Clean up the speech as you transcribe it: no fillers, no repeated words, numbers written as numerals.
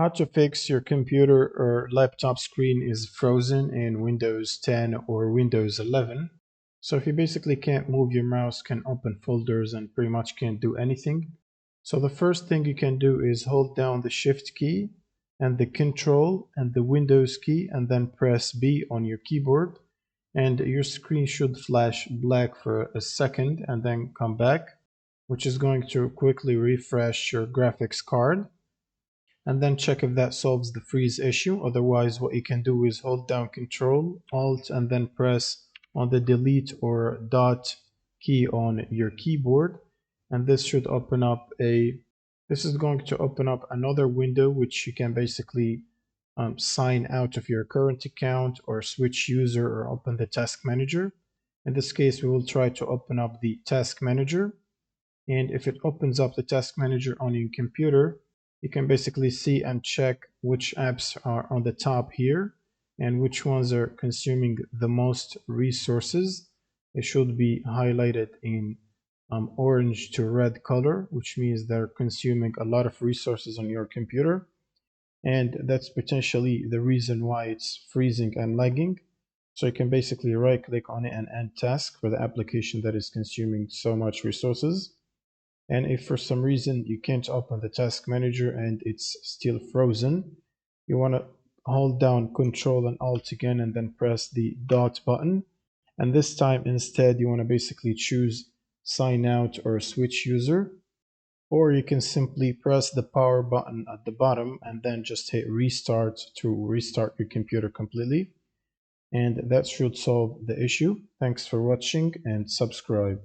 How to fix your computer or laptop screen is frozen in Windows 10 or Windows 11. So if you basically can't move your mouse, can open folders and pretty much can't do anything. So the first thing you can do is hold down the Shift key and the Control and the Windows key and then press B on your keyboard. And your screen should flash black for a second and then come back, which is going to quickly refresh your graphics card and then check if that solves the freeze issue. Otherwise, what you can do is hold down Control, Alt, and then press on the delete or dot key on your keyboard. And this should open up this is going to open up another window which you can basically sign out of your current account or switch user or open the task manager. In this case, we will try to open up the task manager. And if it opens up the task manager on your computer, you can basically see and check which apps are on the top here and which ones are consuming the most resources. It should be highlighted in orange to red color, which means they're consuming a lot of resources on your computer. And that's potentially the reason why it's freezing and lagging. So you can basically right click on it and end task for the application that is consuming so much resources. And if for some reason you can't open the task manager and it's still frozen, you want to hold down Control and Alt again and then press the dot button. And this time instead you want to basically choose sign out or switch user. Or you can simply press the power button at the bottom and then just hit restart to restart your computer completely. And that should solve the issue. Thanks for watching and subscribe.